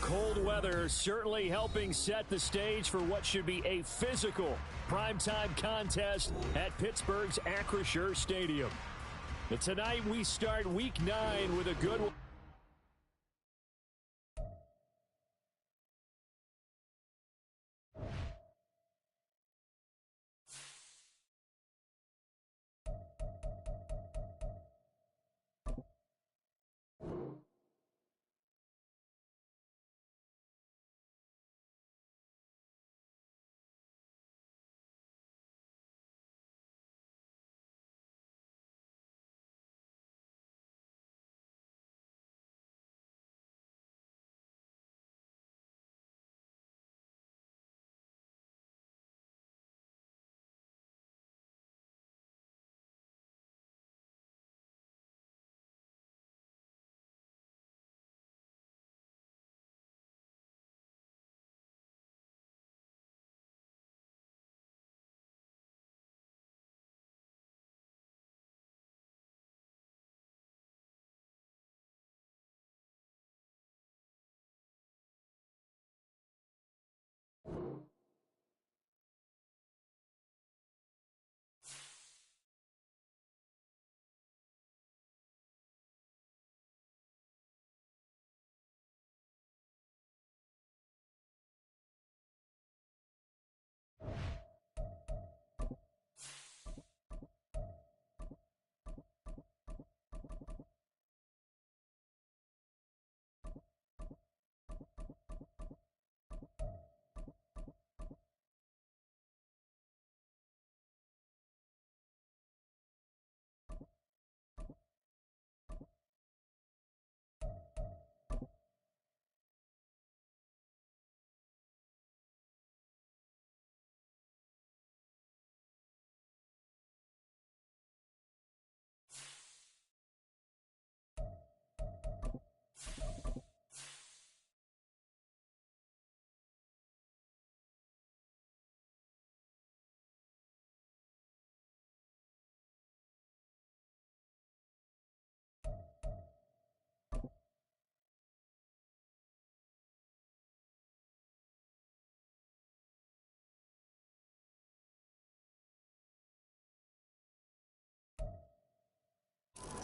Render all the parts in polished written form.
cold weather certainly helping set the stage for what should be a physical primetime contest at Pittsburgh's Acrisure Stadium. But tonight we start Week 9 with a good one.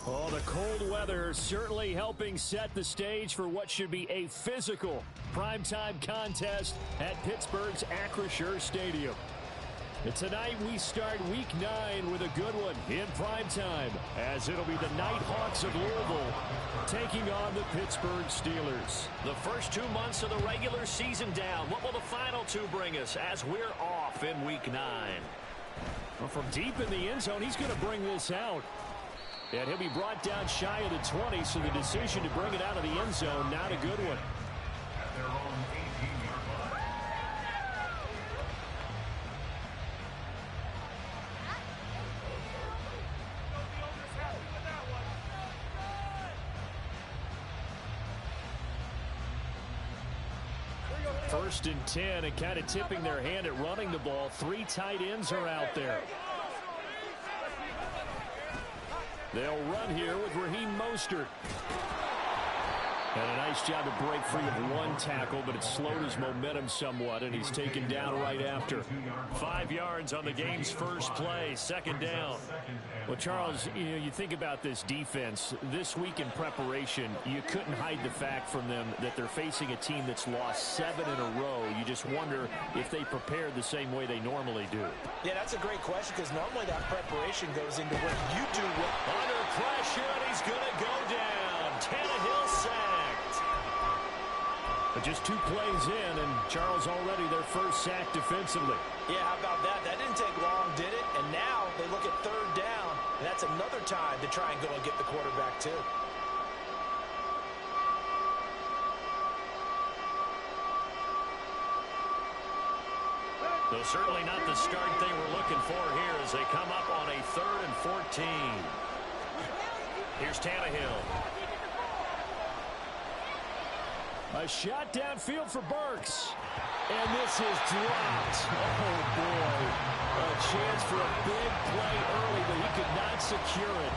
Oh, the cold weather certainly helping set the stage for what should be a physical primetime contest at Pittsburgh's Acrisure Stadium. And tonight we start Week 9 with a good one in primetime, as it'll be the Nighthawks of Louisville taking on the Pittsburgh Steelers. The first 2 months of the regular season down. What will the final two bring us as we're off in Week 9? Well, from deep in the end zone, he's going to bring this out. And he'll be brought down shy of the 20, so the decision to bring it out of the end zone, not a good one. First and 10, and kind of tipping their hand at running the ball. 3 tight ends are out there. They'll run here with Raheem Mostert. And a nice job to break free of one tackle, but it slowed his momentum somewhat, and he's taken down right after. 5 yards on the game's first play, second down. Well, Charles, you think about this defense. This week in preparation, you couldn't hide the fact from them that they're facing a team that's lost 7 in a row. You just wonder if they prepared the same way they normally do. Yeah, that's a great question, because normally that preparation goes into what you do. Under pressure, and he's going to go down. Tannehill sacked. But just 2 plays in, and Charles already their first sack defensively. Yeah, how about that? That didn't take long, did it? And now they look at third down, and that's another time to try and go and get the quarterback, too. Though certainly not the start they were looking for here as they come up on a 3rd and 14. Here's Tannehill. A shot downfield for Burks. And this is dropped. Oh, boy. A chance for a big play early, but he could not secure it.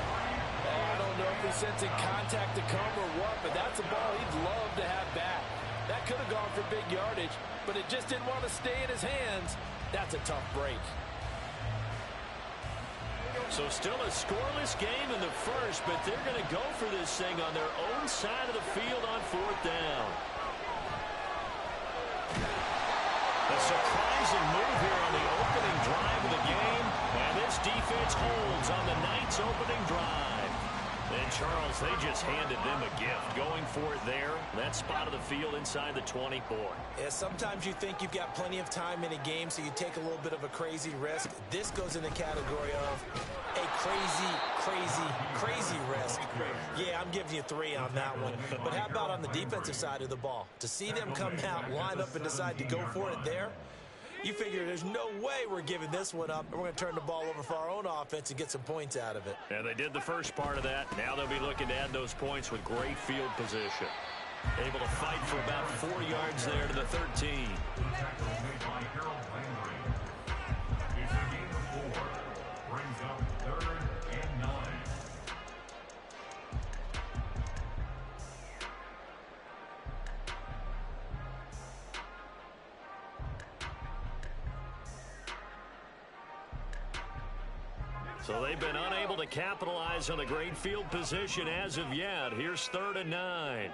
I don't know if he's sensing contact to come or what, but that's a ball he'd love to have back. That could have gone for big yardage, but it just didn't want to stay in his hands. That's a tough break. So still a scoreless game in the first, but they're going to go for this thing on their own side of the field on 4th down. A surprising move here on the opening drive of the game, and this defense holds on the Knights' opening drive. And Charles, they just handed them a gift, going for it there. That spot of the field inside the 20. Yeah, sometimes you think you've got plenty of time in a game, so you take a little bit of a crazy risk. This goes in the category of a crazy risk. Yeah, I'm giving you 3 on that one. But how about on the defensive side of the ball? To see them come out, line up, and decide to go for it there, you figure there's no way we're giving this one up, and we're going to turn the ball over for our own offense and get some points out of it. And they did the first part of that. Now they'll be looking to add those points with great field position. Able to fight for about 4 yards there to the 13. So they've been unable to capitalize on a great field position as of yet. Here's 3rd and 9.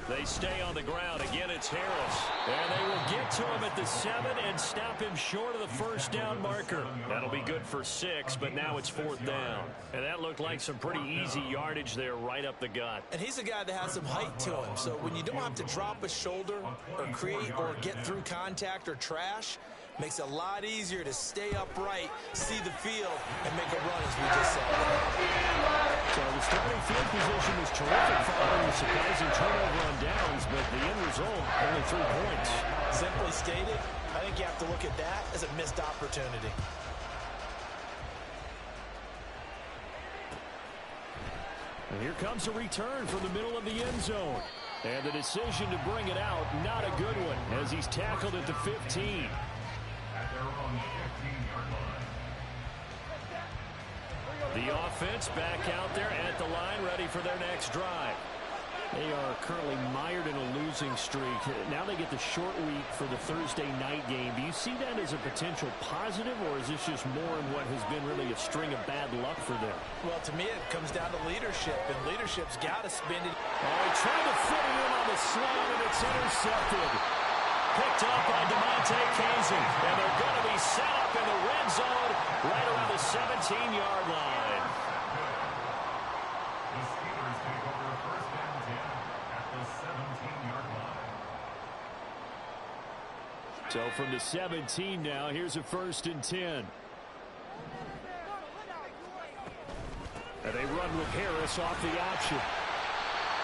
They stay on the ground. Again, it's Harris. And they will get to him at the 7 and stop him short of the 1st down marker. That'll be good for 6, but now it's 4th down. And that looked like some pretty easy yardage there right up the gut. And he's a guy that has some height to him. So when you don't have to drop a shoulder or create or get through contact or trash, makes it a lot easier to stay upright, see the field, and make a run, as we just said. So the starting field position was terrific following a surprising turnover on downs, but the end result, only 3 points. Simply stated, I think you have to look at that as a missed opportunity. And here comes a return from the middle of the end zone. And the decision to bring it out, not a good one, as he's tackled at the 15. The offense back out there at the line, ready for their next drive. They are currently mired in a losing streak. Now they get the short week for the Thursday night game. Do you see that as a potential positive, or is this just more in what has been really a string of bad luck for them? Well, to me, it comes down to leadership, and leadership's got to spend it. Oh, he tried to fit it in on the slant, and it's intercepted. Picked up by DeMonte Casey, and they're going to be set up in the red zone right around the 17-yard line. The Steelers take over 1st and 10 at the 17-yard line. So from the 17 now, here's a 1st and 10. And they run with Harris off the option.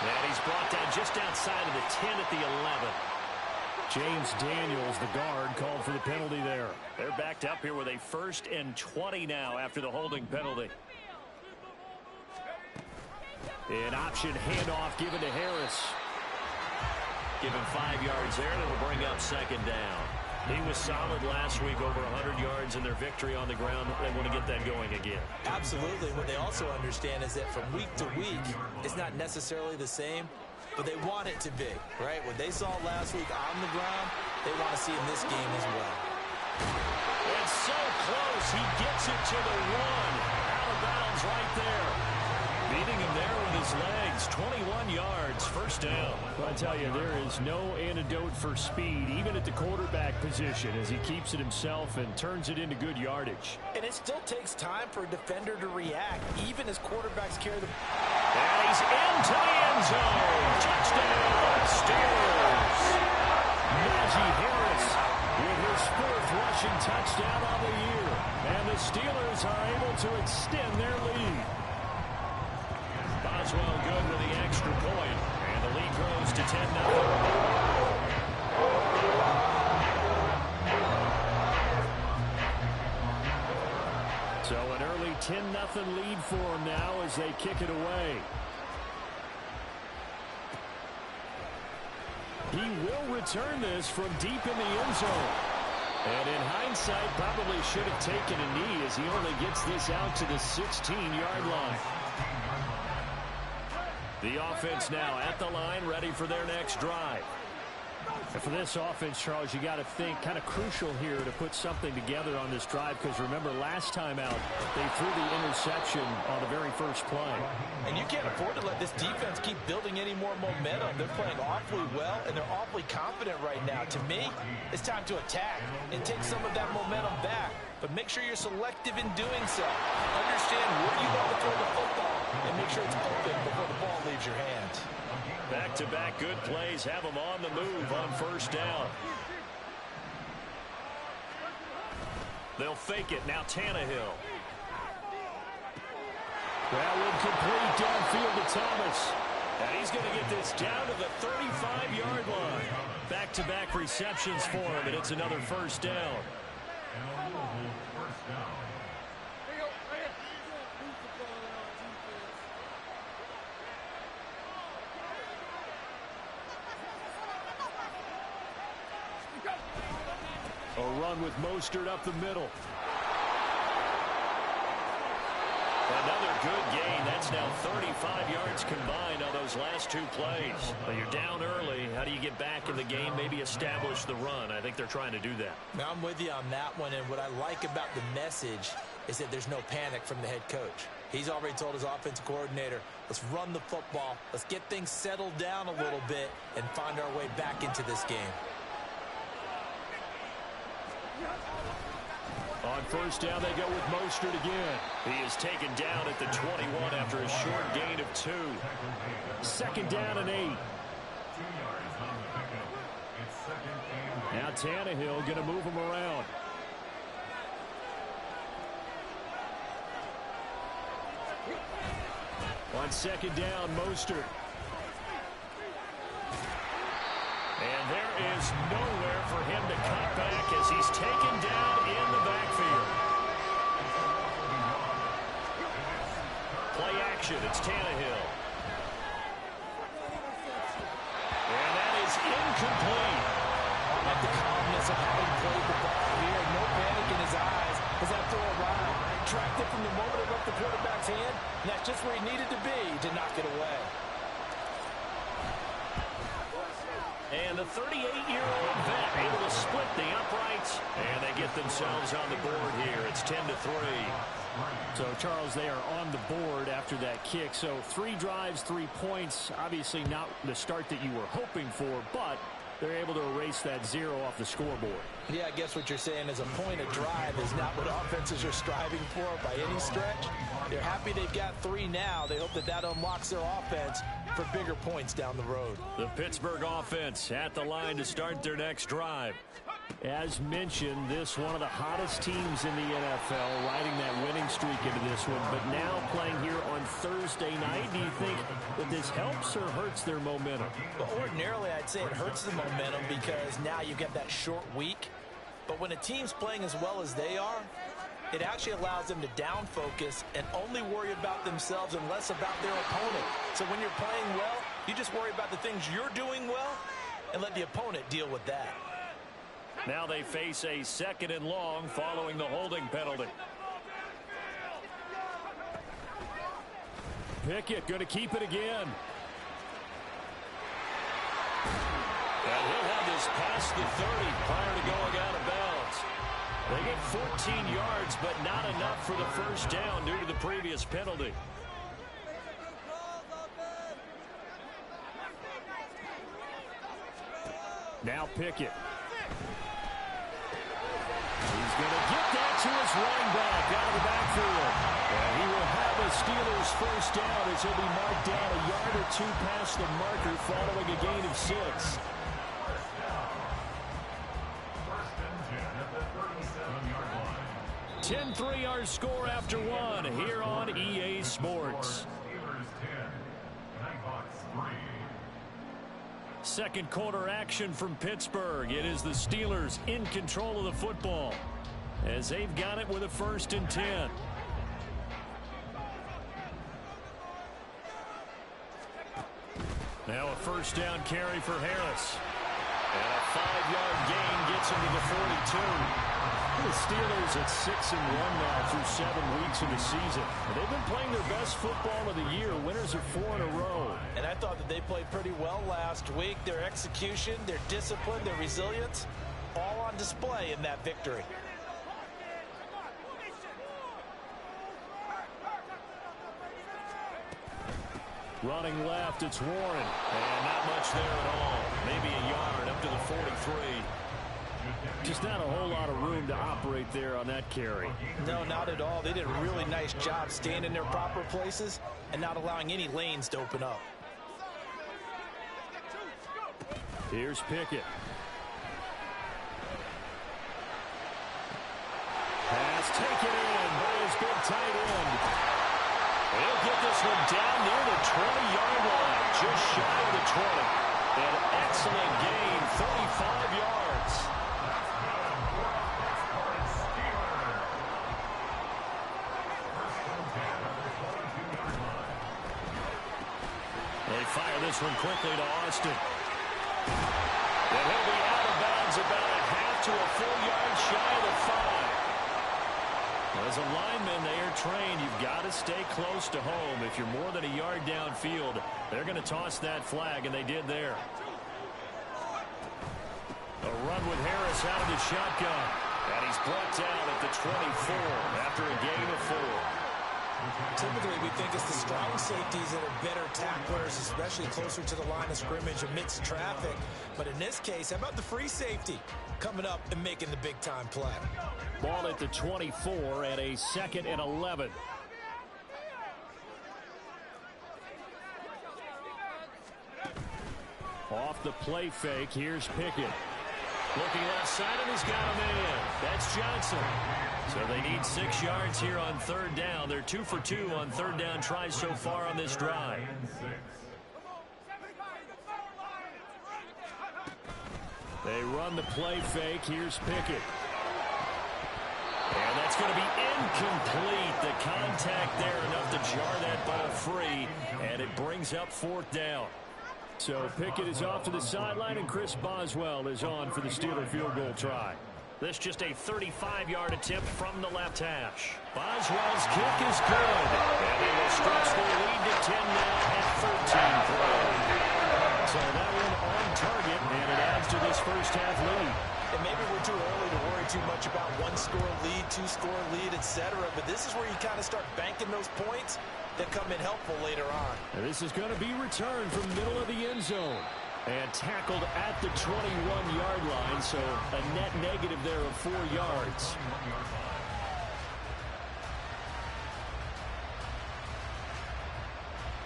And he's brought down just outside of the 10 at the 11. James Daniels, the guard, called for the penalty there. They're backed up here with a 1st and 20 now after the holding penalty. An option handoff given to Harris. Given 5 yards there, and it'll bring up 2nd down. He was solid last week, over 100 yards in their victory on the ground. They want to get that going again. Absolutely. What they also understand is that from week to week, it's not necessarily the same, but they want it to be, right? What they saw last week on the ground, they want to see in this game as well. It's so close. He gets it to the 1. Out of bounds right there. Beating him there with his legs. 21 yards, 1st down. Well, I tell you, there is no antidote for speed, even at the quarterback position, as he keeps it himself and turns it into good yardage. And it still takes time for a defender to react, even as quarterbacks carry the... And he's into the end zone. Touchdown, Steelers. Najee Harris with his 4th rushing touchdown on the year. And the Steelers are able to extend their lead. Boswell good with the extra point, and the lead grows to 10-0. So an early 10-0 lead for them now as they kick it away. He will return this from deep in the end zone. And in hindsight, probably should have taken a knee as he only gets this out to the 16-yard line. The offense now at the line, ready for their next drive. And for this offense, Charles, you got to think kind of crucial here to put something together on this drive, because remember last time out they threw the interception on the very first play. And you can't afford to let this defense keep building any more momentum. They're playing awfully well, and they're awfully confident right now. To me, it's time to attack and take some of that momentum back. But make sure you're selective in doing so. Understand where you want to throw the football and make sure it's open before the ball leaves your hands. Back-to-back good plays have them on the move on first down. They'll fake it. Now Tannehill. That one complete downfield to Thomas. And he's going to get this down to the 35-yard line. Back-to-back receptions for him, and it's another first down. First down. A run with Mostert up the middle. Another good gain. That's now 35 yards combined on those last two plays. But you're down early. How do you get back in the game? Maybe establish the run. I think they're trying to do that. Now, I'm with you on that one, and what I like about the message is that there's no panic from the head coach. He's already told his offensive coordinator, let's run the football, let's get things settled down a little bit and find our way back into this game. On first down, they go with Mostert again. He is taken down at the 21 after a short gain of 2. Second down and 8. 2 yards on the pickup. It's second and 8. Now Tannehill going to move him around. On second down, Mostert. And there is nowhere for him to cut back as he's taken down in the backfield. Play action, it's Tannehill. And that is incomplete. I like the calmness of how he played the ball here. No panic in his eyes as that throw around. Tracked it from the moment it left the quarterback's hand, and that's just where he needed to be to knock it away. And the 38-year-old vet able to split the uprights, and they get themselves on the board here. It's 10-3. So, Charles, they are on the board after that kick. So 3 drives, 3 points. Obviously not the start that you were hoping for, but they're able to erase that 0 off the scoreboard. Yeah, I guess what you're saying is a point of drive is not what offenses are striving for by any stretch. They're happy they've got 3 now. They hope that that unlocks their offense for bigger points down the road. The Pittsburgh offense at the line to start their next drive. As mentioned, this one of the hottest teams in the NFL, riding that winning streak into this one, but now playing here on Thursday night. Do you think that this helps or hurts their momentum? Well, ordinarily, I'd say it hurts the momentum because now you get that short week. But when a team's playing as well as they are, it actually allows them to down focus and only worry about themselves and less about their opponent. So when you're playing well, you just worry about the things you're doing well and let the opponent deal with that. Now they face a 2nd and long following the holding penalty. Pickett going to keep it again. And he'll have this past the 30 prior to going out of bounds. They get 14 yards, but not enough for the first down due to the previous penalty. Now Pickett. He's going to get that to his running back out of the backfield. And he will have a Steelers first down as he'll be marked down a yard or 2 past the marker following a gain of 6. First and 10 at the 37-yard line. 10-3 our score after 1 here on EA Sports. Steelers 10, Nighthawks 3. Second quarter action from Pittsburgh. It is the Steelers in control of the football as they've got it with a 1st and 10. Now a first down carry for Harris. And a 5-yard gain gets him to the 42. The Steelers at 6-1 now through 7 weeks of the season. And they've been playing their best football of the year. Winners are 4 in a row. And I thought that they played pretty well last week. Their execution, their discipline, their resilience, all on display in that victory. Running left, it's Warren. And not much there at all. Maybe a yard up to the 43. Just not a whole lot of room to operate there on that carry. No, not at all. They did a really nice job staying in their proper places and not allowing any lanes to open up. Here's Pickett. Pass taken in by his big tight end. He'll get this one down near the 20-yard line, just shy of the 20. An excellent gain, 35 yards. They fire this one quickly to Austin. And he'll be out of bounds about a half to a full yard shy of the 5. As a lineman, they are trained. You've got to stay close to home. If you're more than a yard downfield, they're going to toss that flag, and they did there. A run with Harris out of the shotgun. And he's brought down at the 24 after a gain of 4. Typically, we think it's the strong safeties that are better tacklers, especially closer to the line of scrimmage amidst traffic. But in this case, how about the free safety coming up and making the big-time play? Ball at the 24 and a 2nd and 11. Off the play fake, here's Pickett. Looking left side, and he's got a man. That's Johnson. So they need 6 yards here on 3rd down. They're 2 for 2 on 3rd down tries so far on this drive. They run the play fake. Here's Pickett. And that's going to be incomplete. The contact there enough to jar that ball free, and it brings up 4th down. So Pickett is off to the sideline, and Chris Boswell is on for the Steeler field goal try. This just a 35-yard attempt from the left hash. Boswell's kick is good, and they will stretch their lead to 10 now at 13. So that one on target, and it adds to this first half lead. And maybe we're too early to worry too much about 1-score lead, 2-score lead, etc. But this is where you kind of start banking those points that come in helpful later on. And this is going to be returned from middle of the end zone. And tackled at the 21-yard line, so a net negative there of 4 yards.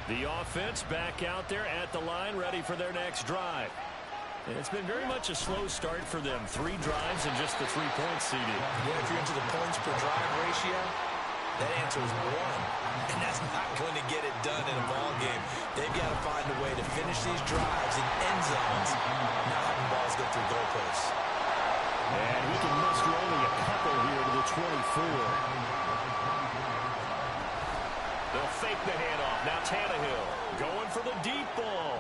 The offense back out there at the line, ready for their next drive. And it's been very much a slow start for them. 3 drives and just the 3 points seeded. Yeah, if you're into the points per drive ratio, that answer is 1. And that's not going to get it done in a ball game. They've got to find a way to finish these drives in end zones, not having balls go through goalposts. And he can muster only a couple here to the 24. They'll fake the handoff. Now Tannehill going for the deep ball.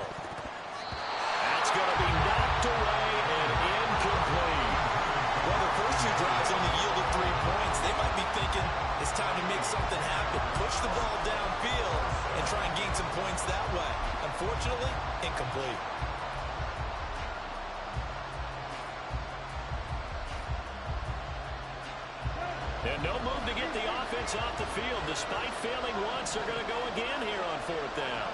That's going to be knocked away and incomplete. Well, the first 2 drives only yielded 3 points. They might be thinking it's time to make something happen. Push the ball downfield and try and gain some points that way. Unfortunately, incomplete. And no move to get the offense off the field. Despite failing once, they're going to go again here on 4th down.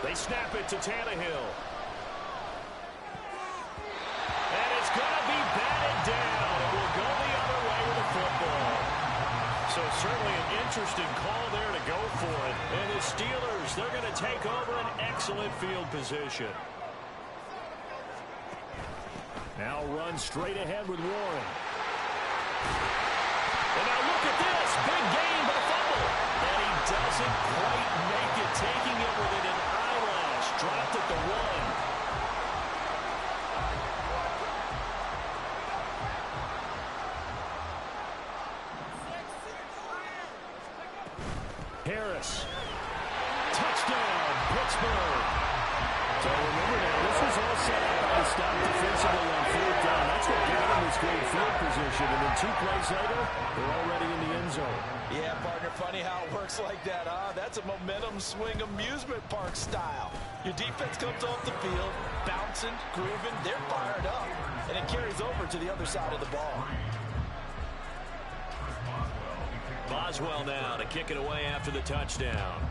They snap it to Tannehill. And it's going to be batted down. It will go the other way with the football. So certainly an interesting call there to go for it. And the Steelers, they're going to take over an excellent field position. Now run straight ahead with Warren. And now look at this. Big gain, but a fumble. And he doesn't quite make it. Taking it within an eyelash. Dropped at the 1. Harris. Touchdown, Pittsburgh. So remember now, this was all set up by the stop defensively on fourth down. That's what gave them this great field position. And then 2 plays later, they're already in the end zone. Yeah, partner, funny how it works like that, huh? That's a momentum swing amusement park style. Your defense comes off the field, bouncing, grooving, they're fired up. And it carries over to the other side of the ball. Boswell now to kick it away after the touchdown.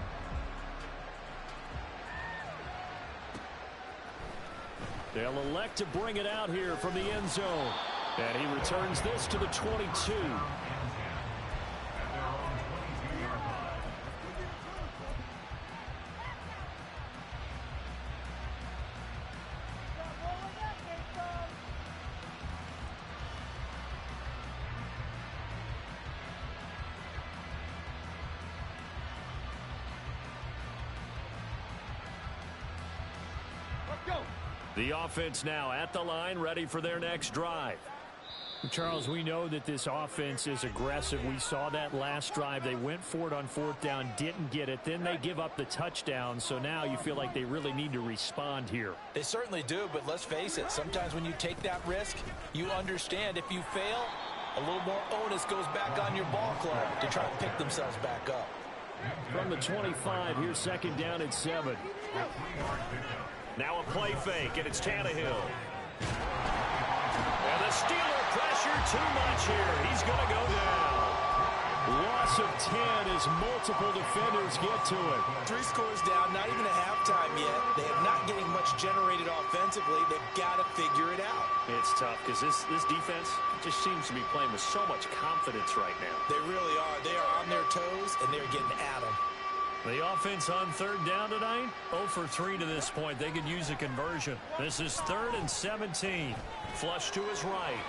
They'll elect to bring it out here from the end zone. And he returns this to the 22. The offense now at the line, ready for their next drive. Charles, we know that this offense is aggressive. We saw that last drive. They went for it on fourth down, didn't get it. Then they give up the touchdown. So now you feel like they really need to respond here. They certainly do, but let's face it. Sometimes when you take that risk, you understand if you fail, a little more onus goes back on your ball club to try to pick themselves back up. From the 25, here's second down at 7. Now a play fake, and it's Tannehill. And the Steeler pressure too much here. He's going to go down. Loss of 10 as multiple defenders get to it. 3 scores down, not even a halftime yet. They are not getting much generated offensively. They've got to figure it out. It's tough because this defense just seems to be playing with so much confidence right now. They really are. They are on their toes, and they're getting at them. The offense on third down tonight, 0 for 3 to this point. They could use a conversion. This is 3rd and 17. Flush to his right.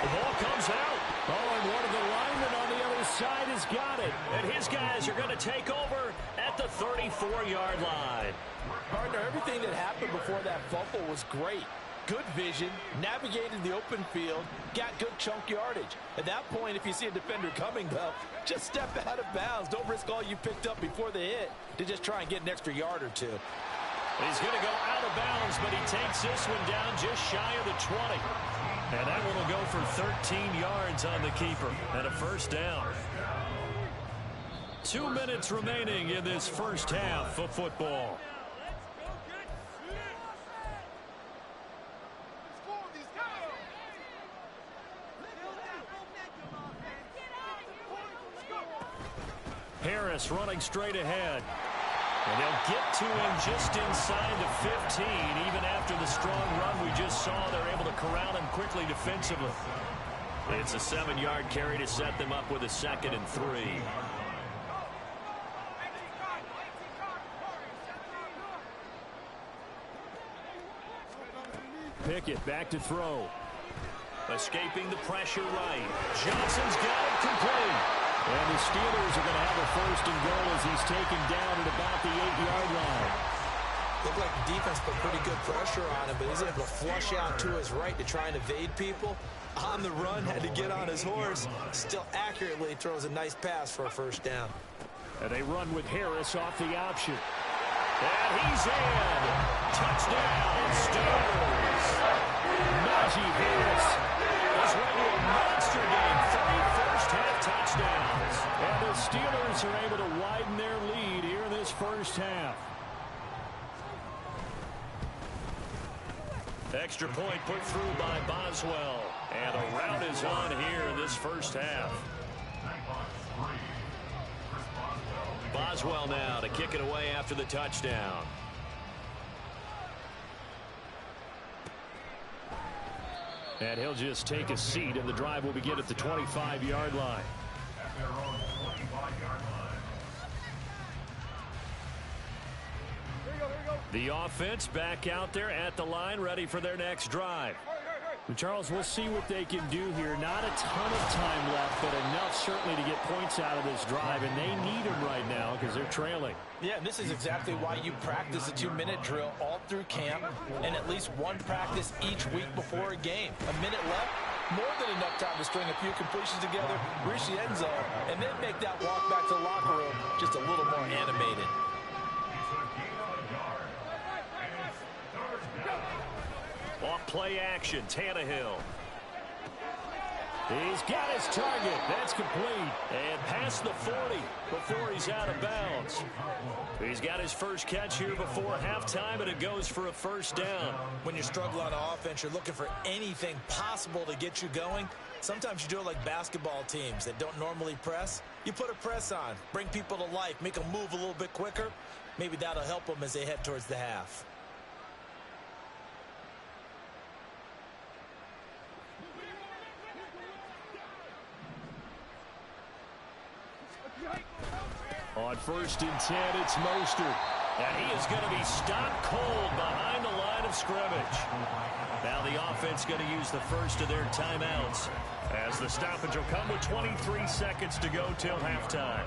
The ball comes out. Oh, and one of the linemen on the other side has got it. And his guys are going to take over at the 34-yard line. Partner, everything that happened before that fumble was great. Good vision, navigated the open field, got good chunk yardage. At that point, if you see a defender coming, though, just step out of bounds. Don't risk all you picked up before the hit to just try and get an extra yard or 2. He's going to go out of bounds, but he takes this one down just shy of the 20. And that one will go for 13 yards on the keeper and a first down. 2 minutes remaining in this first half of football. Harris running straight ahead. And they'll get to him just inside the 15. Even after the strong run we just saw, they're able to corral him quickly defensively. It's a 7-yard carry to set them up with a 2nd and 3. Pickett back to throw. Escaping the pressure right. Johnson's got it complete. And the Steelers are going to have a 1st and goal as he's taken down at about the 8-yard line. Looked like the defense put pretty good pressure on him, but he's able to flush out to his right to try and evade people. On the run, had to get on his horse. Still accurately throws a nice pass for a 1st down. And they run with Harris off the option. And he's in. Touchdown, Steelers. Najee Harris is ready to a monster game. 3 first-half touchdowns. And the Steelers are able to widen their lead here in this first half. Extra point put through by Boswell. And a rout is on here in this first half. Boswell now to kick it away after the touchdown. And he'll just take a seat, and the drive will begin at the 25-yard line. The offense back out there at the line, ready for their next drive. Charles, we'll see what they can do here. Not a ton of time left, but enough certainly to get points out of this drive, and they need them right now because they're trailing. Yeah, and this is exactly why you practice a 2-minute drill all through camp and at least one practice each week before a game. A minute left, more than enough time to string a few completions together, reach the end zone, and then make that walk back to the locker room just a little more animated. Off play action, Tannehill. He's got his target. That's complete. And past the 40 before he's out of bounds. He's got his first catch here before halftime, and it goes for a first down. When you struggle on offense, you're looking for anything possible to get you going. Sometimes you do it like basketball teams that don't normally press. You put a press on, bring people to life, make them move a little bit quicker. Maybe that'll help them as they head towards the half. On 1st and 10, it's Mostert. And he is going to be stopped cold behind the line of scrimmage. Now the offense going to use the first of their timeouts, as the stoppage will come with 23 seconds to go till halftime.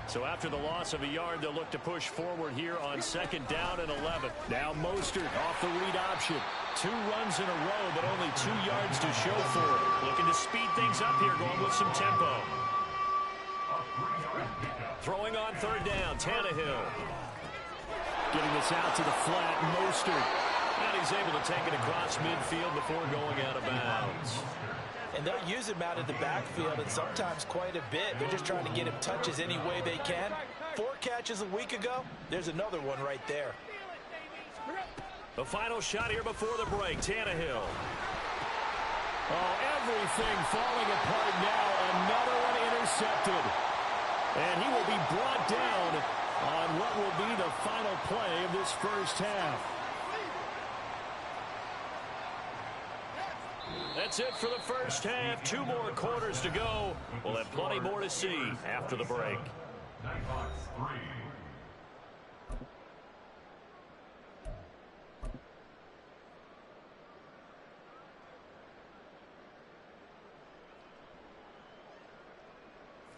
So after the loss of a yard, they'll look to push forward here on 2nd down and 11. Now Mostert off the read option. 2 runs in a row, but only 2 yards to show for it. Looking to speed things up here, going with some tempo. Throwing on 3rd down, Tannehill. Getting this out to the flat, Mostert. And he's able to take it across midfield before going out of bounds. And they'll use him out of the backfield, and sometimes quite a bit. They're just trying to get him touches any way they can. 4 catches a week ago. There's another one right there. The final shot here before the break, Tannehill. Oh, everything falling apart now. Another one intercepted. And he will be brought down on what will be the final play of this first half. That's it for the first half. 2 more quarters to go. We'll have plenty more to see after the break.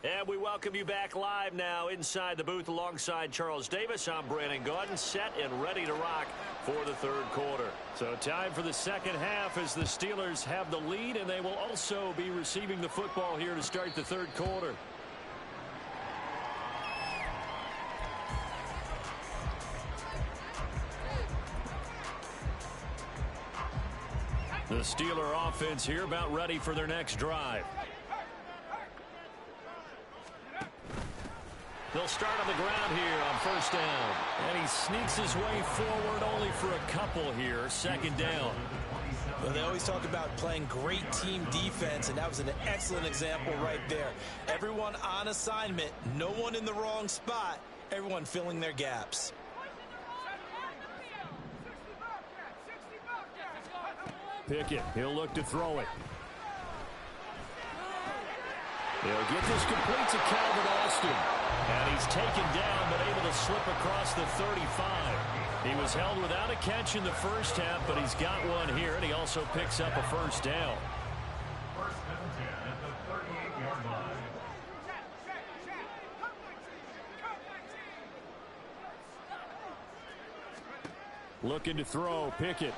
And we welcome you back live now inside the booth alongside Charles Davis. I'm Brandon Gaudin, set and ready to rock for the 3rd quarter. So time for the 2nd half as the Steelers have the lead, and they will also be receiving the football here to start the 3rd quarter. The Steeler offense here about ready for their next drive. They'll start on the ground here on 1st down. And he sneaks his way forward only for a couple here. 2nd down. Well, they always talk about playing great team defense, and that was an excellent example right there. Everyone on assignment, no one in the wrong spot, everyone filling their gaps. Pickett, he'll look to throw it. He'll get this complete to Calvin Austin. And he's taken down, but able to slip across the 35. He was held without a catch in the first half, but he's got one here, and he also picks up a first down. 1st and 10 at the 38-yard line. Looking to throw, Pickett.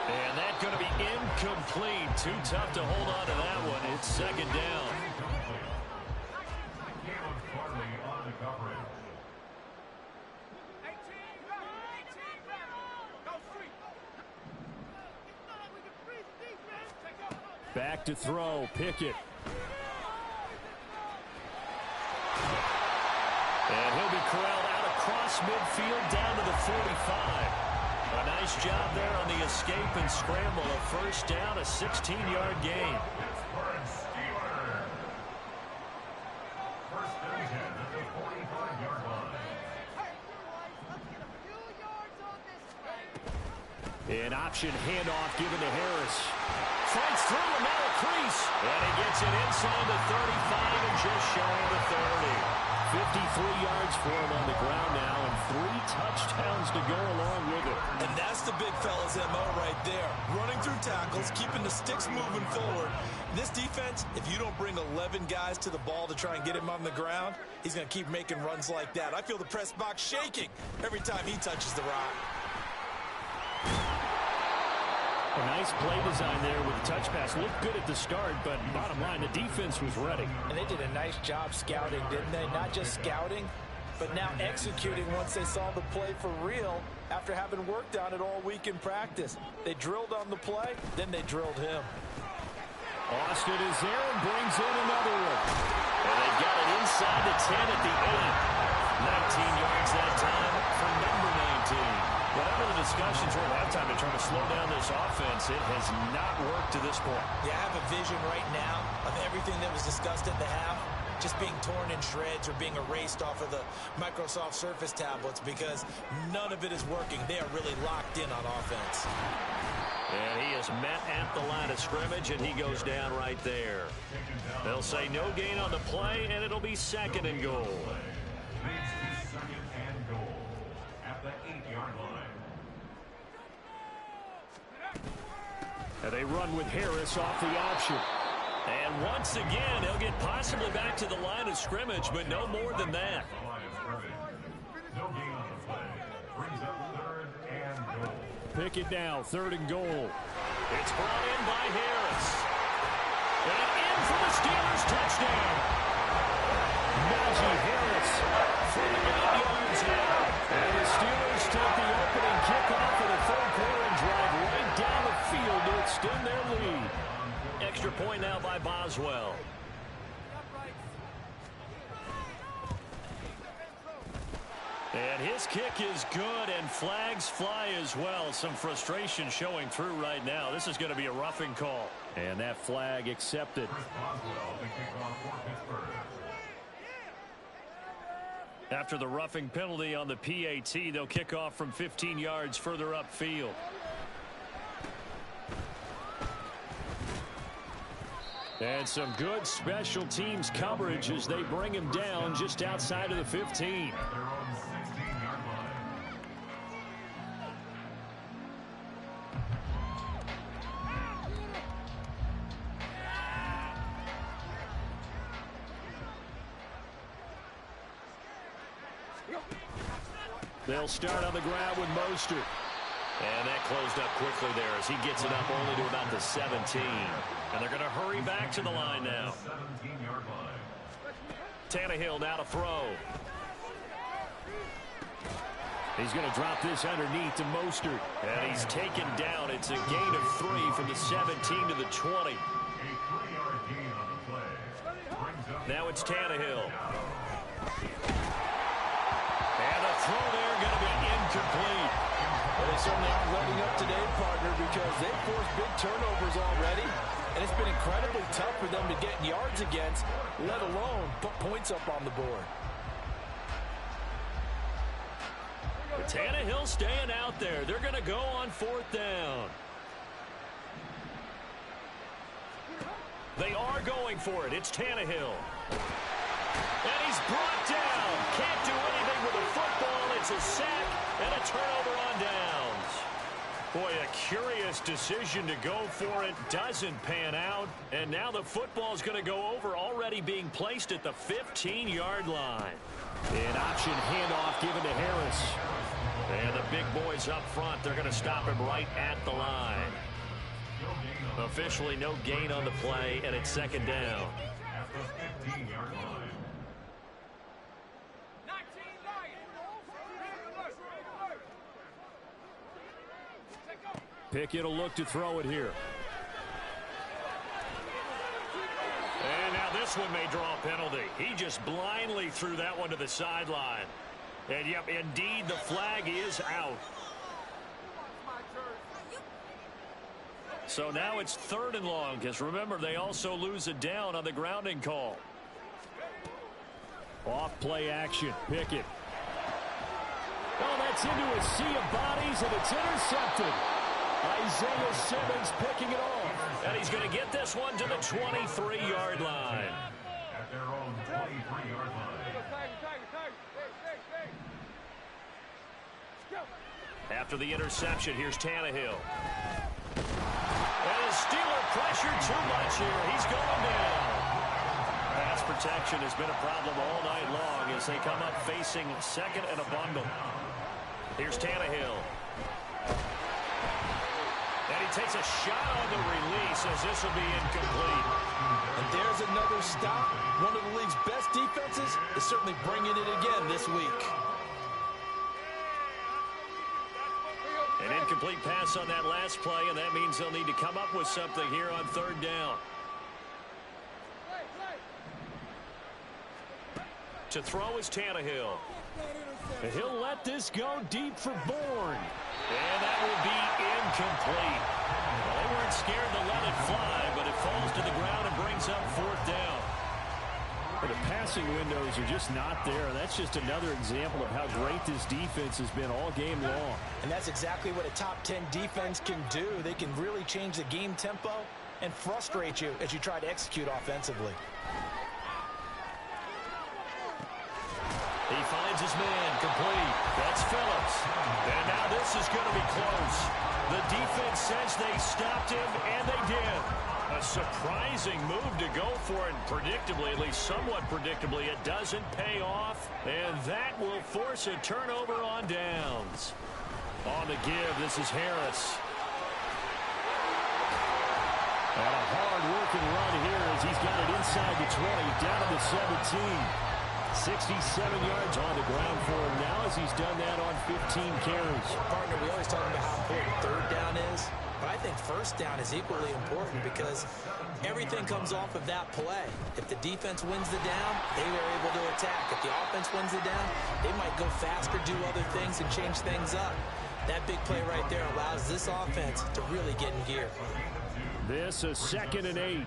And that's going to be incomplete. Too tough to hold on to that one. It's 2nd down. Back to throw, Pickett. And he'll be corralled out across midfield down to the 45. A nice job there on the escape and scramble. A first down, a 16-yard gain. An option handoff given to Harris. Fights through and now a crease. And he gets it inside the 35 and just shy of the 30. 53 yards for him on the ground now and 3 touchdowns to go along with it. And that's the big fella's MO right there. Running through tackles, keeping the sticks moving forward. This defense, if you don't bring 11 guys to the ball to try and get him on the ground, he's going to keep making runs like that. I feel the press box shaking every time he touches the rock. A nice play design there with the touch pass. Looked good at the start, but bottom line, the defense was ready. And they did a nice job scouting, didn't they? Not just scouting, but now executing once they saw the play for real after having worked on it all week in practice. They drilled on the play, then they drilled him. Austin is there and brings in another one. And they've got it inside the 10 at the 8. 19 yards that time for number 19. Whatever the discussions were at halftime to try to slow down this offense, it has not worked to this point. Yeah, I have a vision right now of everything that was discussed at the half just being torn in shreds or being erased off of the Microsoft Surface tablets because none of it is working. They are really locked in on offense. And he is met at the line of scrimmage, and he goes down right there. They'll say no gain on the play, and it'll be 2nd and goal. Leads to 2nd and goal at the 8-yard line. And they run with Harris off the option. And once again, he'll get possibly back to the line of scrimmage, but no more than that. The line of scrimmage. No gain on the play. Brings up 3rd and goal. Pickett now, 3rd and goal. It's brought in by Harris. And in for the Steelers touchdown. Najee Harris For the 8 yards now. And the Steelers take the opening kickoff of the 3rd quarter and drive right down the field to extend their lead. Extra point now by Boswell. And his kick is good, and flags fly as well. Some frustration showing through right now. This is going to be a roughing call. And that flag accepted. Chris Boswell to kick off for Pittsburgh. After the roughing penalty on the PAT, they'll kick off from 15 yards further upfield. And some good special teams coverage as they bring him down just outside of the 15. At their own 16-yard line. They'll start on the ground with Mostert. And that closed up quickly there as he gets it up only to about the 17. And they're going to hurry back to the line now. 17-yard line. Tannehill now to throw. He's going to drop this underneath to Mostert. And he's taken down. It's a gain of 3 from the 17 to the 20. A 3-yard gain on the play. Brings up Now it's Tannehill. And the throw there going to be incomplete. Well, they certainly aren't letting up today, partner, because they've forced big turnovers already, and it's been incredibly tough for them to get yards against, let alone put points up on the board. But Tannehill staying out there. They're going to go on 4th down. They are going for it. It's Tannehill. And he's brought down. Can't do anything with a football. It's a sack and a turnover on downs. Boy, a curious decision to go for it. Doesn't pan out. And now the football's going to go over, already being placed at the 15-yard line. An option handoff given to Harris. And the big boys up front, they're going to stop him right at the line. Officially no gain on the play, and it's 2nd down. at the 15-yard line. Pickett will look to throw it here. And now this one may draw a penalty. He just blindly threw that one to the sideline. And, yep, indeed, the flag is out. So now it's 3rd and long, because remember, they also lose a down on the grounding call. Off play action. Pickett. Oh, that's into a sea of bodies, and it's intercepted. Isaiah Simmons picking it off. And he's going to get this one to the 23-yard line. At their own 23-yard line. After the interception, here's Tannehill. And the Steeler pressured too much here. He's going down. Pass protection has been a problem all night long as they come up facing 2nd and a bundle. Here's Tannehill. And he takes a shot on the release as this will be incomplete. And there's another stop. One of the league's best defenses is certainly bringing it again this this week. An incomplete pass on that last play, and that means they'll need to come up with something here on third down. To throw is Tannehill. And he'll let this go deep for Bourne. And that will be incomplete. Well, they weren't scared to let it fly, but it falls to the ground and brings up fourth down. But the passing windows are just not there. That's just another example of how great this defense has been all game long. And that's exactly what a top 10 defense can do. They can really change the game tempo and frustrate you as you try to execute offensively. He finds his man complete. That's Phillips. And now this is going to be close. The defense says they stopped him, and they did. A surprising move to go for it. Predictably, at least somewhat predictably, it doesn't pay off. And that will force a turnover on downs. On the give, this is Harris. And a hard-working run here as he's got it inside the 20, down to the 17. 67 yards on the ground for him now as he's done that on 15 carries. Partner, we always talk about how important third down is, but I think first down is equally important because everything comes off of that play. If the defense wins the down, they are able to attack. If the offense wins the down, they might go faster, do other things, and change things up. That big play right there allows this offense to really get in gear. This is 2nd and 8.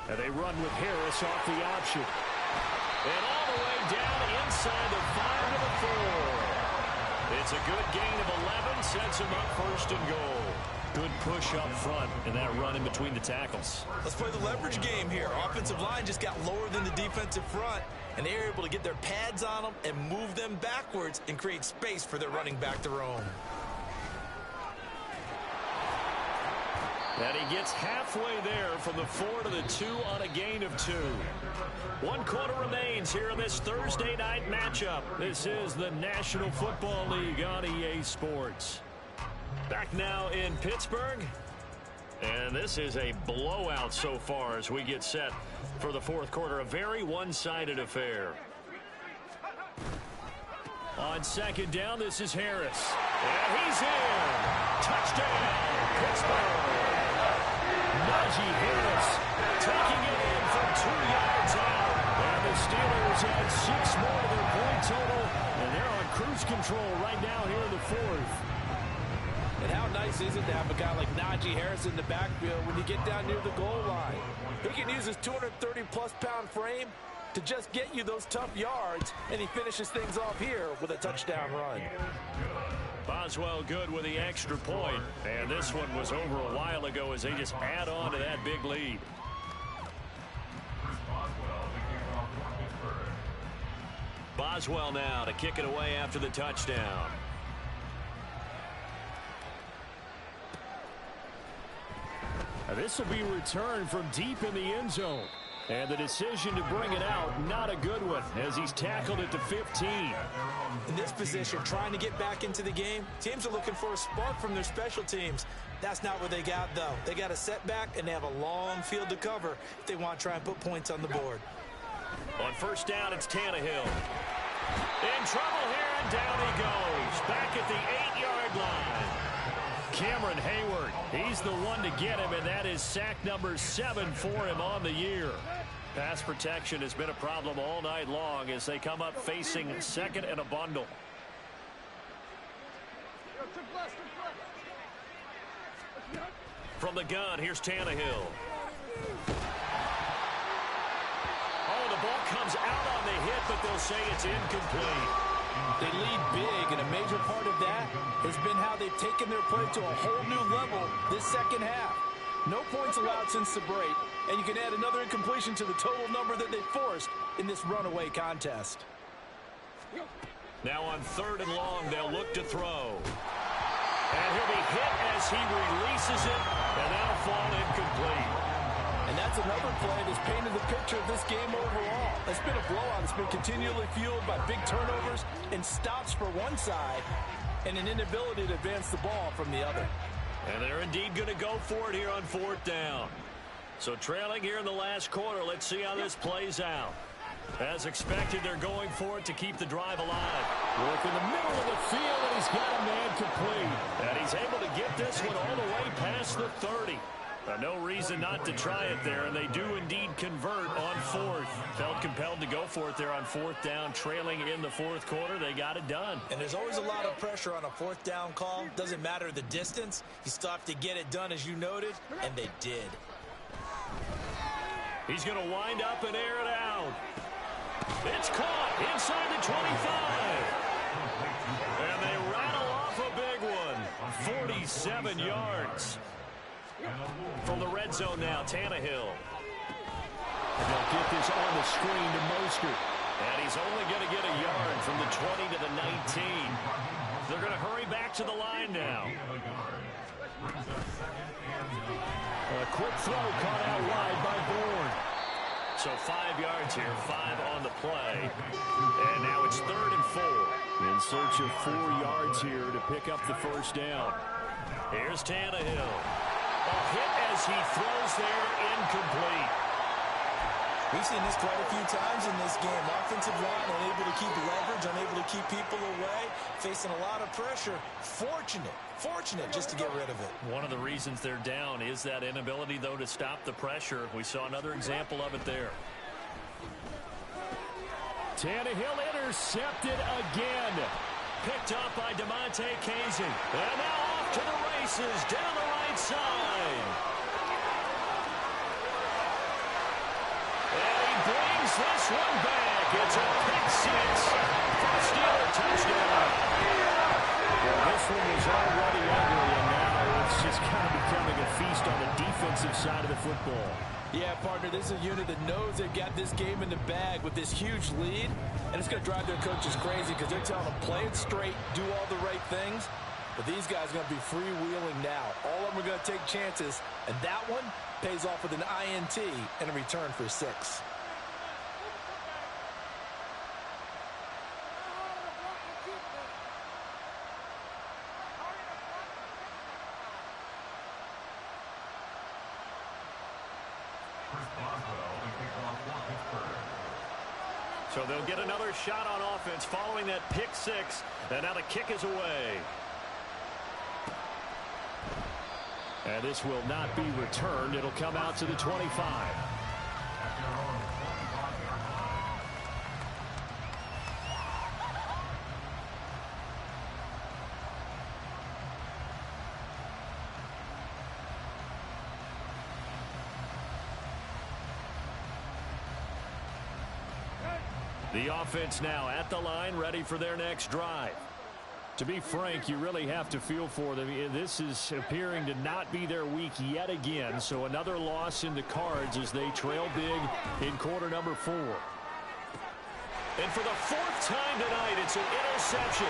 And they run with Harris off the option. And all the way down inside the 5 to the 4. It's a good gain of 11, sets him up 1st and goal. Good push up front in that run in between the tackles. Let's play the leverage game here. Offensive line just got lower than the defensive front, and they were able to get their pads on them and move them backwards and create space for their running back to roam. And he gets halfway there from the 4 to the 2 on a gain of 2. 1 quarter remains here in this Thursday night matchup. This is the National Football League on EA Sports. Back now in Pittsburgh. And this is a blowout so far as we get set for the 4th quarter. A very one-sided affair. On 2nd down, this is Harris. And he's in. Touchdown, Pittsburgh. Najee Harris taking it in from 2 yards out. And the Steelers add 6 more to their point total. And they're on cruise control right now here in the 4th. And how nice is it to have a guy like Najee Harris in the backfield when you get down near the goal line? He can use his 230-plus pound frame to just get you those tough yards, and he finishes things off here with a touchdown run. Boswell good with the extra point. And this one was over a while ago as they just add on to that big lead. Boswell now to kick it away after the touchdown. And this will be returned from deep in the end zone. And the decision to bring it out, not a good one, as he's tackled it to 15. In this position, trying to get back into the game, teams are looking for a spark from their special teams. That's not what they got, though. They got a setback, and they have a long field to cover if they want to try and put points on the board. On 1st down, it's Tannehill. In trouble here, and down he goes. Back at the 8-yard line. Cameron Hayward, he's the one to get him, and that is sack number 7 for him on the year. Pass protection has been a problem all night long as they come up facing 2nd and a bundle. From the gun, here's Tannehill. Oh, the ball comes out on the hit, but they'll say it's incomplete. They lead big, and a major part of that has been how they've taken their play to a whole new level this second half. No points allowed since the break, and you can add another incompletion to the total number that they forced in this runaway contest. Now on 3rd and long, they'll look to throw. And he'll be hit as he releases it, and that'll fall incomplete. And that's another play that's painted the picture of this game overall. It's been a blowout. It's been continually fueled by big turnovers and stops for one side and an inability to advance the ball from the other. And they're indeed going to go for it here on 4th down. So trailing here in the last quarter, let's see how this plays out. As expected, they're going for it to keep the drive alive. Work in the middle of the field, and he's got a man complete. And he's able to get this one all the way past the 30. No reason not to try it there, and they do indeed convert on 4th. Felt compelled to go for it there on 4th down, trailing in the 4th quarter. They got it done. And there's always a lot of pressure on a 4th down call. Doesn't matter the distance. You still have to get it done, as you noted, and they did. He's going to wind up and air it out. It's caught inside the 25. And they rattle off a big one. 47 yards. From the red zone now, Tannehill. And they'll get this on the screen to Mostert. And he's only going to get a yard from the 20 to the 19. They're going to hurry back to the line now. A quick throw caught out wide by Bourne. So 5 yards here, 5 on the play. And now it's 3rd and 4. In search of 4 yards here to pick up the first down. Here's Tannehill. A hit as he throws there, incomplete. We've seen this quite a few times in this game. Offensive line unable to keep leverage, unable to keep people away, facing a lot of pressure. Fortunate just to get rid of it. One of the reasons they're down is that inability, though, to stop the pressure. We saw another example of it there. Tannehill intercepted again. Picked up by DeMonte Casey. And now off to the races down the right side. And he brings this one back. It's a pick six for the Steeler touchdown. Well, this one was already ugly, and now it's just kind of becoming a feast on the defensive side of the football. Yeah, partner, this is a unit that knows they've got this game in the bag with this huge lead, and it's going to drive their coaches crazy because they're telling them play it straight, do all the right things, but these guys are going to be freewheeling now. All of them are going to take chances, and that one pays off with an INT and a return for 6. So they'll get another shot on offense following that pick six. And now the kick is away. And this will not be returned. It'll come out to the 25. The offense now at the line, ready for their next drive. To be frank, you really have to feel for them. This is appearing to not be their week yet again. So another loss in the cards as they trail big in quarter number 4. And for the 4th time tonight, it's an interception.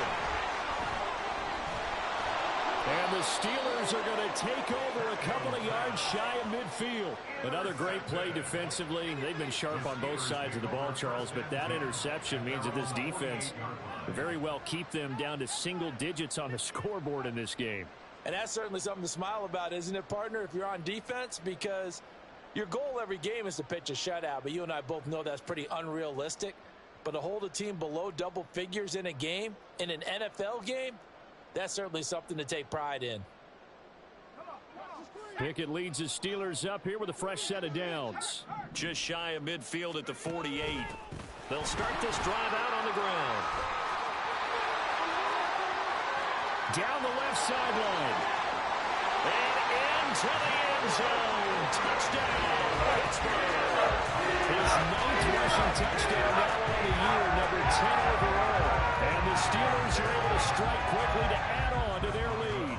And the Steelers are going to take over a couple of yards shy of midfield. Another great play defensively. They've been sharp on both sides of the ball, Charles, but that interception means that this defense very well keep them down to single digits on the scoreboard in this game. And that's certainly something to smile about, isn't it, partner, if you're on defense? Because your goal every game is to pitch a shutout, but you and I both know that's pretty unrealistic. But to hold a team below double figures in a game, in an NFL game, that's certainly something to take pride in. Pickett leads the Steelers up here with a fresh set of downs. Just shy of midfield at the 48. They'll start this drive out on the ground. Down the left sideline. And into the end zone. Touchdown, Pittsburgh. His 9th rushing touchdown now on the year, number 10 overall. And the Steelers are able to strike quickly to add on to their lead.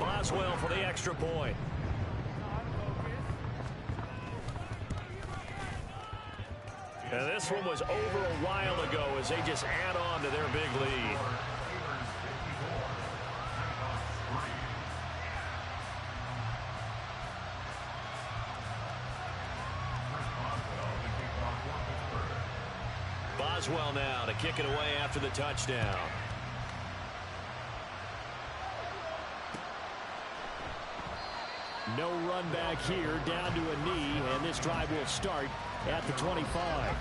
Boswell for the extra point. And this one was over a while ago as they just add on to their big lead. Boswell now to kick it away after the touchdown. No run back here, down to a knee, and this drive will start at the 25.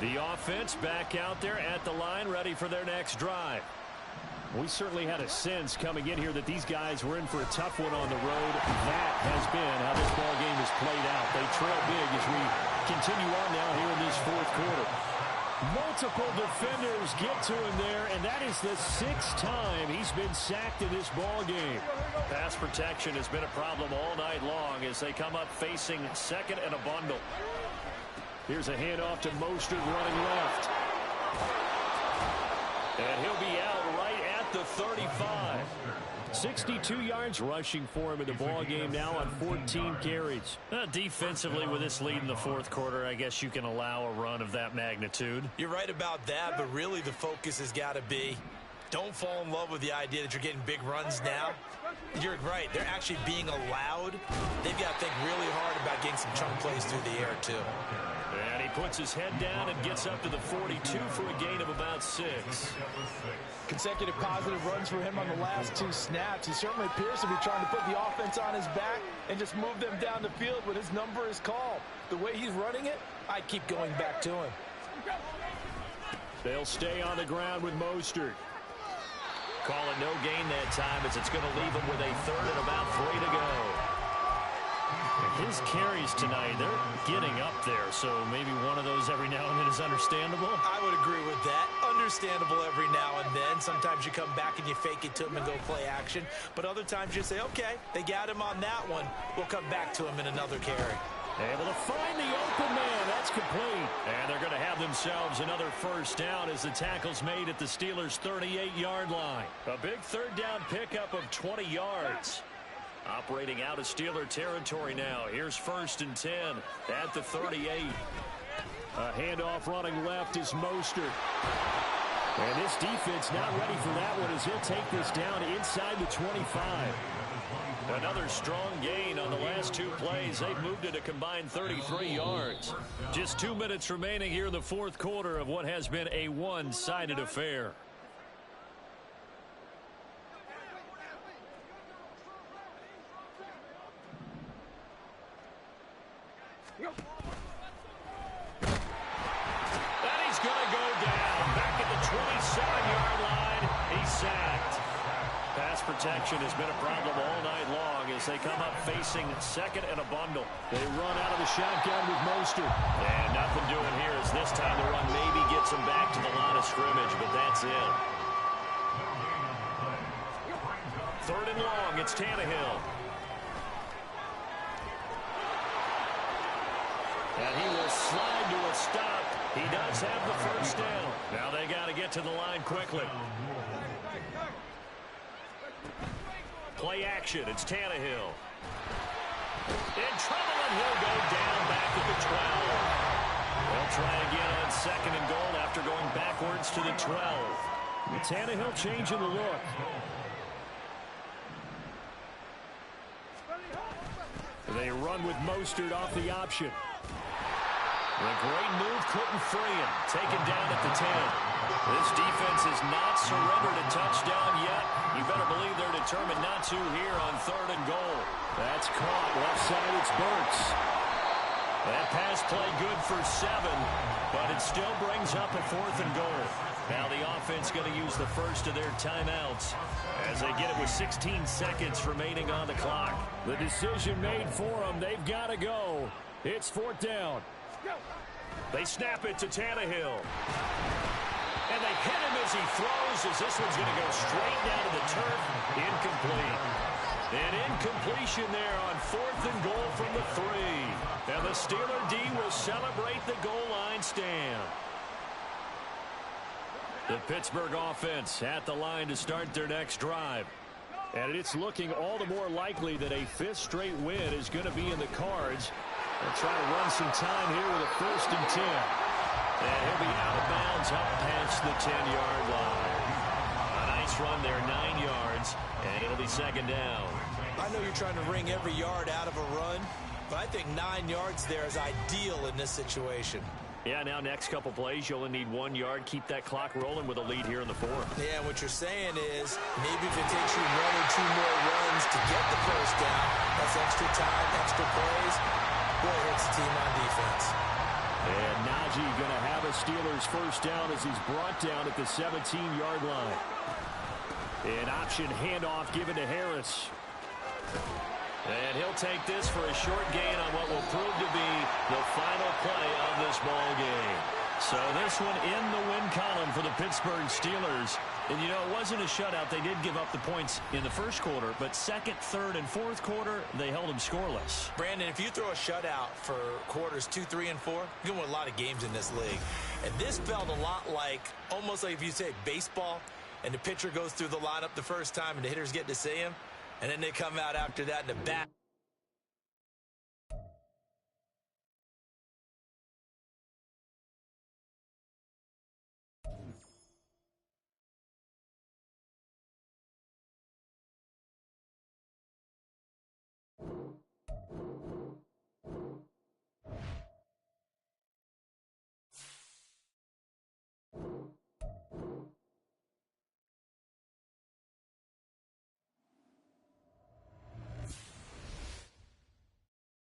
The offense back out there at the line, ready for their next drive. We certainly had a sense coming in here that these guys were in for a tough one on the road. That has been how this ball game has played out. They trail big as we continue on now here in this fourth quarter. Multiple defenders get to him there, and that is the 6th time he's been sacked in this ball game. Pass protection has been a problem all night long as they come up facing second and a bundle. Here's a handoff to Mostert running left. And he'll be out right at the 35. 62 yards rushing for him in the ball game now on 14 carries. Defensively, with this lead in the fourth quarter, I guess you can allow a run of that magnitude. You're right about that, but really the focus has got to be don't fall in love with the idea that you're getting big runs now. You're right. They're actually being allowed. They've got to think really hard about getting some chunk plays through the air, too. And he puts his head down and gets up to the 42 for a gain of about 6. Consecutive positive runs for him on the last 2 snaps. He certainly appears to be trying to put the offense on his back and just move them down the field when his number is called. The way he's running it, I keep going back to him. They'll stay on the ground with Mostert. Call it no gain that time as it's going to leave him with a third and about 3 to go. His carries tonight, they're getting up there, so maybe one of those every now and then is understandable. I would agree with that. Understandable every now and then. Sometimes you come back and you fake it to him and go play action. But other times you say, okay, they got him on that one. We'll come back to him in another carry. Able to find the open man. That's complete. And they're going to have themselves another first down as the tackle's made at the Steelers' 38-yard line. A big third down pickup of 20 yards. Operating out of Steeler territory now. Here's 1st and 10 at the 38. A handoff running left is Mostert. And this defense not ready for that one as he'll take this down inside the 25. Another strong gain on the last 2 plays. They've moved it a combined 33 yards. Just 2 minutes remaining here in the fourth quarter of what has been a one-sided affair. And he's going to go down. Back at the 27-yard line. He's sacked. Pass protection has been a problem all night long as they come up facing second and a bundle. They run out of the shotgun with Mostert. And nothing doing here as this time the run maybe gets them back to the line of scrimmage, but that's it. 3rd and long, it's Tannehill. And he will slide to a stop. He does have the first down. Now they got to get to the line quickly. Play action. It's Tannehill. In trouble, and he'll go down back at the 12. They'll try again on 2nd and goal after going backwards to the 12. Tannehill changing the look. They run with Mostert off the option. The great move couldn't free him. Taken down at the 10. This defense has not surrendered a touchdown yet. You better believe they're determined not to here on 3rd and goal. That's caught. Left side, it's Burks. That pass play good for 7, but it still brings up a 4th and goal. Now the offense going to use the first of their timeouts as they get it with 16 seconds remaining on the clock. The decision made for them. They've got to go. It's 4th down. They snap it to Tannehill. And they hit him as he throws as this one's going to go straight down to the turf. Incomplete. An incompletion there on 4th and goal from the 3. And the Steeler D will celebrate the goal line stand. The Pittsburgh offense at the line to start their next drive. And it's looking all the more likely that a 5th straight win is going to be in the cards. They'll try to run some time here with a 1st and 10. And he'll be out of bounds up past the 10-yard line. A nice run there, 9 yards, and it'll be 2nd down. I know you're trying to wring every yard out of a run, but I think 9 yards there is ideal in this situation. Yeah, now next couple plays, you only need 1 yard. Keep that clock rolling with a lead here in the fourth. Yeah, and what you're saying is maybe if it takes you 1 or 2 more runs to get the first down, that's extra time, extra plays, really hurts the team on defense. And Najee going to have a Steelers first down as he's brought down at the 17-yard line. An option handoff given to Harris. And he'll take this for a short gain on what will prove to be the final play of this ball game. So this one in the win column for the Pittsburgh Steelers. And, you know, it wasn't a shutout. They did give up the points in the first quarter, but second, third, and fourth quarter, they held them scoreless. Brandon, if you throw a shutout for quarters 2, 3, and 4, you're going to win a lot of games in this league. And this felt a lot like, almost like if you say baseball, and the pitcher goes through the lineup the first time, and the hitters get to see him, and then they come out after that, and the bat